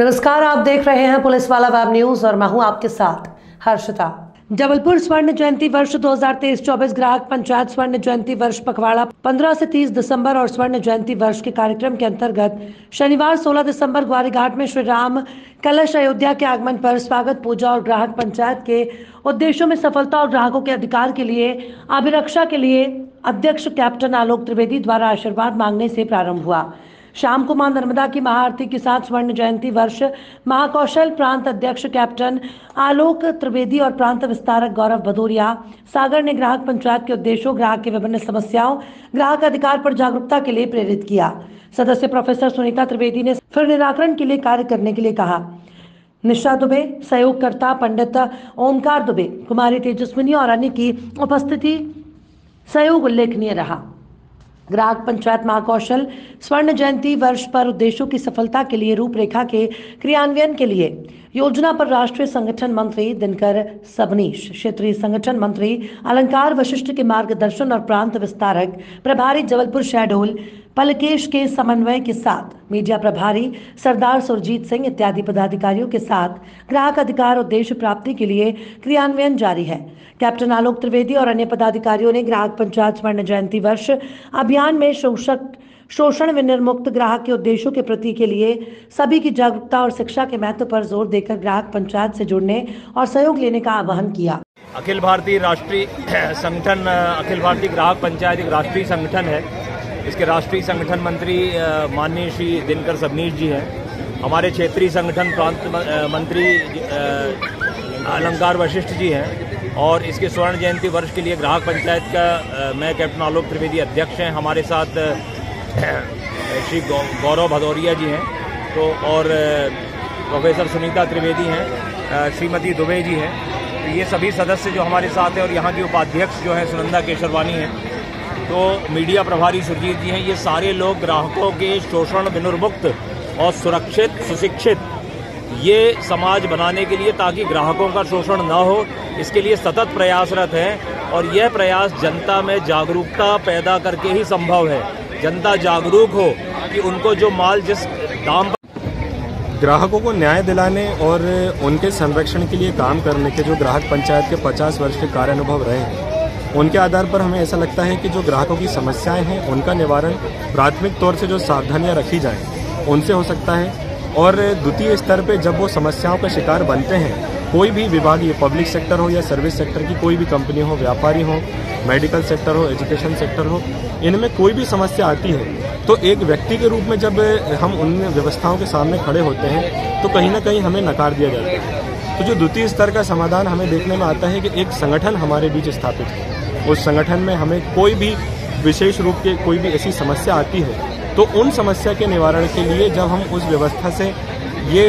नमस्कार, आप देख रहे हैं पुलिस वाला वेब न्यूज और मैं हूं आपके साथ हर्षिता। जबलपुर स्वर्ण जयंती वर्ष 2023-24 ग्राहक पंचायत स्वर्ण जयंती वर्ष पखवाड़ा 15 से 30 दिसंबर और स्वर्ण जयंती वर्ष के कार्यक्रम के अंतर्गत शनिवार 16 दिसंबर ग्वारीघाट में श्री राम कलश अयोध्या के आगमन पर स्वागत पूजा और ग्राहक पंचायत के उद्देश्यों में सफलता और ग्राहकों के अधिकार के लिए अभिरक्षा के लिए अध्यक्ष कैप्टन आलोक त्रिवेदी द्वारा आशीर्वाद मांगने से प्रारंभ हुआ। शाम को मां नर्मदा की महाआरती के साथ स्वर्ण जयंती वर्ष महाकौशल प्रांत अध्यक्ष कैप्टन आलोक त्रिवेदी और प्रांत विस्तारक गौरव भदौरिया सागर ने ग्राहक पंचायत के उद्देश्यों, ग्राहक की विभिन्न समस्याओं, ग्राहक अधिकार पर जागरूकता के लिए प्रेरित किया। सदस्य प्रोफेसर सुनीता त्रिवेदी ने फिर निराकरण के लिए कार्य करने के लिए कहा। निशा दुबे, सहयोगकर्ता पंडित ओमकार दुबे, कुमारी तेजस्विनी और अन्य की उपस्थिति सहयोग उल्लेखनीय रहा। ग्राहक पंचायत महाकौशल स्वर्ण जयंती वर्ष पर उद्देश्यों की सफलता के लिए रूपरेखा के क्रियान्वयन के लिए योजना पर राष्ट्रीय संगठन मंत्री दिनकर सबनीश, क्षेत्रीय संगठन मंत्री अलंकार वशिष्ठ के मार्गदर्शन और प्रांत विस्तारक प्रभारी जबलपुर शहडोल पलकेश के समन्वय के साथ मीडिया प्रभारी सरदार सुरजीत सिंह इत्यादि पदाधिकारियों के साथ ग्राहक अधिकार उद्देश्य प्राप्ति के लिए क्रियान्वयन जारी है। कैप्टन आलोक त्रिवेदी और अन्य पदाधिकारियों ने ग्राहक पंचायत स्वर्ण जयंती वर्ष अभियान में शोषण विनिर्मुक्त ग्राहक के उद्देश्यों के प्रति के लिए सभी की जागरूकता और शिक्षा के महत्व पर जोर देकर ग्राहक पंचायत से जुड़ने और सहयोग लेने का आह्वान किया। अखिल भारतीय राष्ट्रीय संगठन अखिल भारतीय ग्राहक पंचायत एक राष्ट्रीय संगठन है। इसके राष्ट्रीय संगठन मंत्री माननीय श्री दिनकर सबनीश जी हैं। हमारे क्षेत्रीय संगठन प्रांत मंत्री अलंकार वशिष्ठ जी हैं और इसके स्वर्ण जयंती वर्ष के लिए ग्राहक पंचायत का मैं कैप्टन आलोक त्रिवेदी अध्यक्ष हैं। हमारे साथ श्री गौरव भदौरिया जी हैं तो और प्रोफेसर सुनीता त्रिवेदी हैं, श्रीमती दुबे जी हैं। तो ये सभी सदस्य जो हमारे साथ हैं और यहाँ की उपाध्यक्ष जो हैं सुनंदा केशरवानी हैं, तो मीडिया प्रभारी सुरजीत जी हैं। ये सारे लोग ग्राहकों के शोषण विनिर्मुक्त और सुरक्षित सुशिक्षित ये समाज बनाने के लिए, ताकि ग्राहकों का शोषण न हो, इसके लिए सतत प्रयासरत हैं। और यह प्रयास जनता में जागरूकता पैदा करके ही संभव है। जनता जागरूक हो कि उनको जो माल जिस दाम पर ग्राहकों को न्याय दिलाने और उनके संरक्षण के लिए काम करने के जो ग्राहक पंचायत के 50 वर्ष के कार्य अनुभव रहे हैं, उनके आधार पर हमें ऐसा लगता है कि जो ग्राहकों की समस्याएं हैं उनका निवारण प्राथमिक तौर से जो सावधानियां रखी जाएं उनसे हो सकता है। और द्वितीय स्तर पे जब वो समस्याओं का शिकार बनते हैं, कोई भी विभाग, ये पब्लिक सेक्टर हो या सर्विस सेक्टर की कोई भी कंपनी हो, व्यापारी हो, मेडिकल सेक्टर हो, एजुकेशन सेक्टर हो, इनमें कोई भी समस्या आती है तो एक व्यक्ति के रूप में जब हम उन व्यवस्थाओं के सामने खड़े होते हैं तो कहीं ना कहीं हमें नकार दिया जाता है। तो जो द्वितीय स्तर का समाधान हमें देखने में आता है कि एक संगठन हमारे बीच स्थापित है। उस संगठन में हमें कोई भी विशेष रूप के कोई भी ऐसी समस्या आती है तो उन समस्या के निवारण के लिए जब हम उस व्यवस्था से ये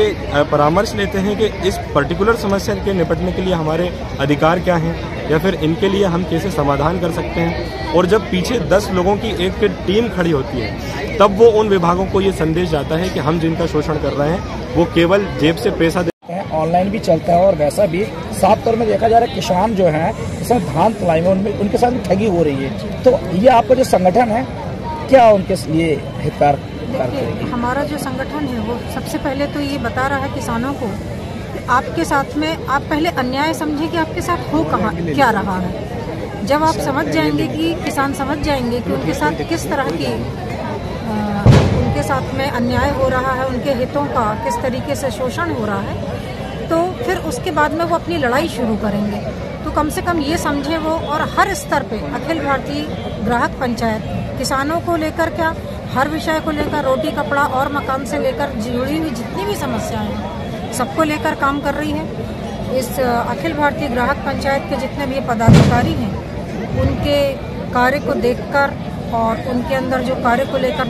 परामर्श लेते हैं कि इस पर्टिकुलर समस्या के निपटने के लिए हमारे अधिकार क्या हैं या फिर इनके लिए हम कैसे समाधान कर सकते हैं, और जब पीछे 10 लोगों की एक टीम खड़ी होती है तब वो उन विभागों को ये संदेश जाता है कि हम जिनका शोषण कर रहे हैं वो केवल जेब से पैसा देते हैं। ऑनलाइन भी चलता है और वैसा भी साफ तौर में देखा जा रहा है। किसान जो है इसमें धान तुलाई में उनके साथ भी ठगी हो रही है। तो ये आपका जो संगठन है क्या उनके लिए हितकार करेगी? हमारा जो संगठन है वो सबसे पहले तो ये बता रहा है किसानों को कि आपके साथ में आप पहले अन्याय समझिए कि आपके साथ हो कहाँ क्या रहा है। जब आप समझ जाएंगे कि किसान समझ जाएंगे कि उनके साथ किस तरह की उनके साथ में अन्याय हो रहा है, उनके हितों का किस तरीके से शोषण हो रहा है, तो फिर उसके बाद में वो अपनी लड़ाई शुरू करेंगे। तो कम से कम ये समझे वो, और हर स्तर पे अखिल भारतीय ग्राहक पंचायत किसानों को लेकर क्या हर विषय को लेकर, रोटी कपड़ा और मकान से लेकर जुड़ी हुई जितनी भी समस्याएं हैं सबको लेकर काम कर रही है। इस अखिल भारतीय ग्राहक पंचायत के जितने भी पदाधिकारी हैं उनके कार्य को देखकर और उनके अंदर जो कार्य को लेकर